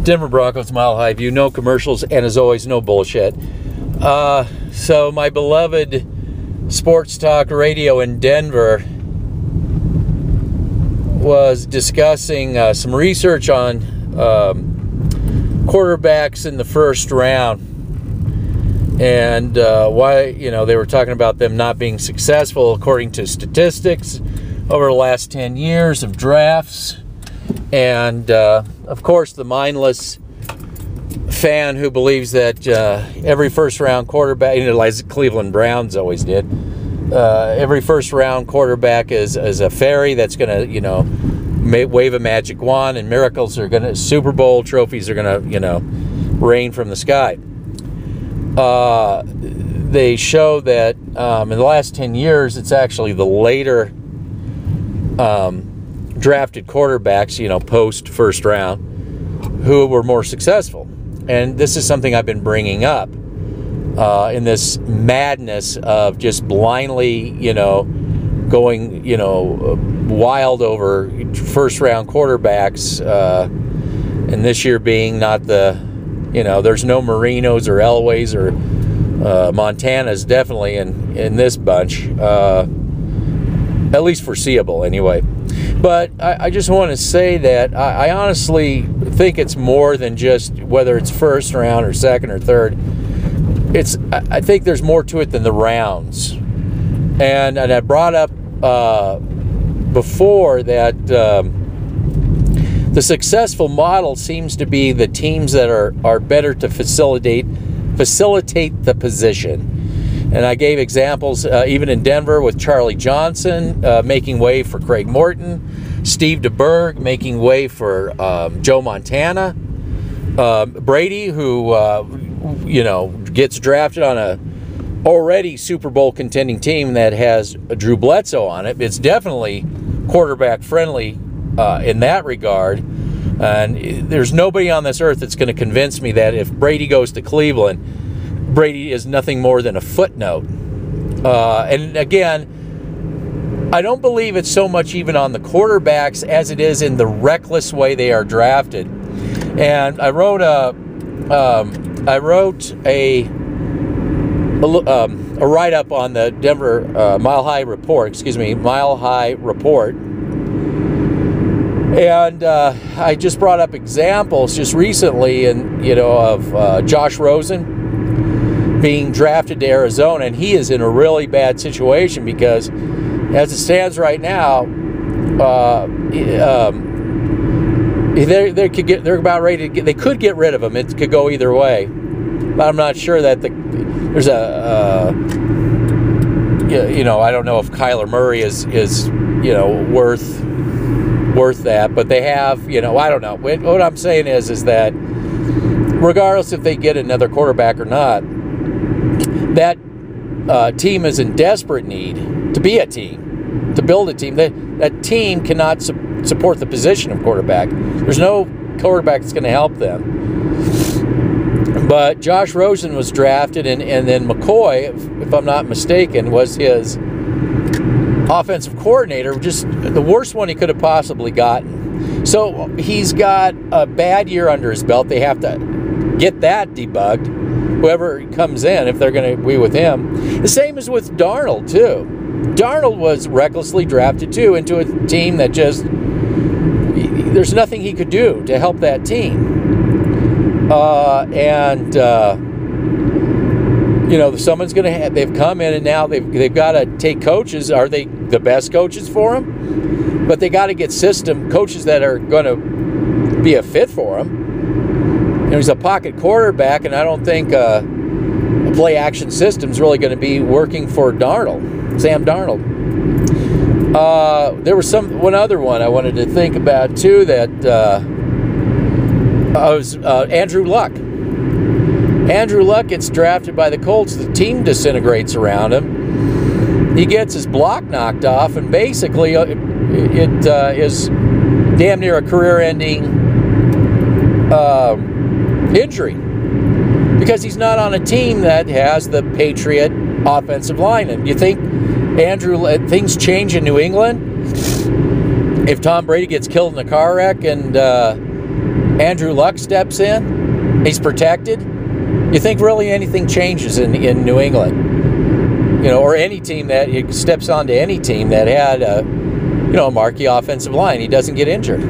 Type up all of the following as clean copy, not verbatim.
Denver Broncos, Mile High View, no commercials, and as always, no bullshit. So my beloved sports talk radio in Denver was discussing some research on quarterbacks in the first round, and why, they were talking about them not being successful according to statistics over the last 10 years of drafts. And of course, the mindless fan who believes that every first-round quarterback, like Cleveland Browns always did, every first-round quarterback is a fairy that's going to, wave a magic wand, and miracles are going to, Super Bowl trophies are going to, rain from the sky. They show that in the last 10 years, it's actually the later drafted quarterbacks, post first round, who were more successful. And this is something I've been bringing up in this madness of just blindly, going, wild over first round quarterbacks. And this year being not the, there's no Marinos or Elways or Montanas definitely in this bunch, at least foreseeable anyway. But I just want to say that I honestly think it's more than just whether it's first round or second or third. I think there's more to it than the rounds. And I brought up before that the successful model seems to be the teams that are better to facilitate the position. And I gave examples even in Denver with Charlie Johnson making way for Craig Morton, Steve DeBerg making way for Joe Montana, Brady, who gets drafted on a already Super Bowl contending team that has Drew Bledsoe on it. It's definitely quarterback friendly in that regard. And there's nobody on this earth that's going to convince me that if Brady goes to Cleveland, Brady is nothing more than a footnote. And again, I don't believe it's so much even on the quarterbacks as it is in the reckless way they are drafted. And I wrote a write-up on the Denver Mile High Report. And I just brought up examples just recently, of Josh Rosen being drafted to Arizona, and he is in a really bad situation because, as it stands right now, they're about ready to they could get rid of him. It could go either way, but I'm not sure that there's I don't know if Kyler Murray is worth that, but they have, I don't know. What I'm saying is that regardless if they get another quarterback or not, that team is in desperate need to be a team, to build a team. That team cannot support the position of quarterback. There's no quarterback that's going to help them. But Josh Rosen was drafted, and then McCoy, if I'm not mistaken, was his offensive coordinator, just the worst one he could have possibly gotten. So he's got a bad year under his belt. They have to get that debugged, whoever comes in, if they're going to be with him. The same is with Darnold, too. Darnold was recklessly drafted, too, into a team that just, there's nothing he could do to help that team. Someone's going to have, they've come in and now they've got to take coaches. Are they the best coaches for them? But they got to get coaches that are going to be a fit for them. He's a pocket quarterback, and I don't think a play-action system is really going to be working for Sam Darnold. There was one other one I wanted to think about, too, that was Andrew Luck. Andrew Luck gets drafted by the Colts. The team disintegrates around him. He gets his block knocked off, and basically it is damn near a career-ending injury because he's not on a team that has the Patriot offensive line. And you think things change in New England if Tom Brady gets killed in a car wreck and Andrew Luck steps in. He's protected. You think really anything changes in New England? Or any team that he steps onto any team that had a marquee offensive line. He doesn't get injured.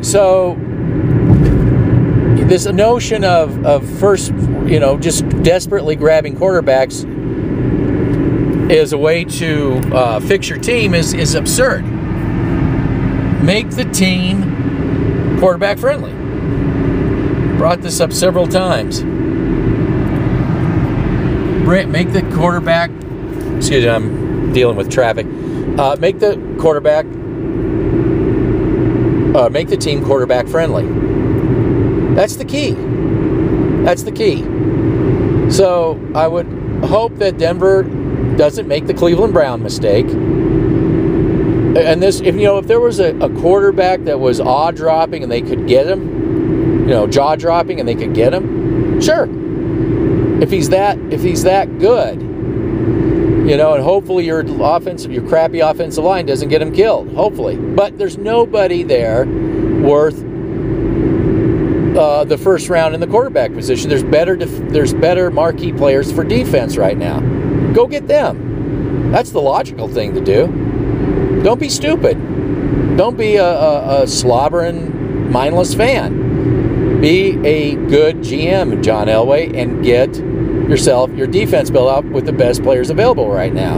So this notion of first, just desperately grabbing quarterbacks as a way to fix your team is absurd. Make the team quarterback friendly. Brought this up several times. Make the quarterback, excuse me, I'm dealing with traffic. Make the team quarterback friendly. That's the key. That's the key. So I would hope that Denver doesn't make the Cleveland Brown mistake. And this, if there was a quarterback that was awe-dropping and they could get him, jaw-dropping and they could get him, sure. If he's that good, and hopefully your crappy offensive line doesn't get him killed. Hopefully, but there's nobody there worth the first round in the quarterback position. There's better marquee players for defense right now. Go get them. That's the logical thing to do. Don't be stupid. Don't be a slobbering, mindless fan. Be a good GM, John Elway, and get yourself your defense built up with the best players available right now.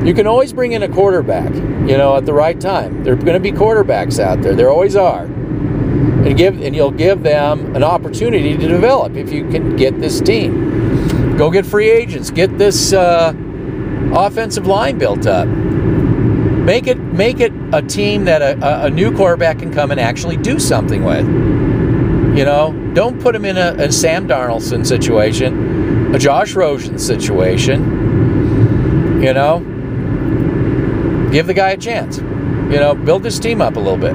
You can always bring in a quarterback, at the right time. There are going to be quarterbacks out there. There always are. And you'll give them an opportunity to develop if you can get this team. Go get free agents. Get this offensive line built up. Make it a team that a new quarterback can come and actually do something with. Don't put him in a Sam Darnoldson situation, a Josh Rosen situation. Give the guy a chance. Build this team up a little bit.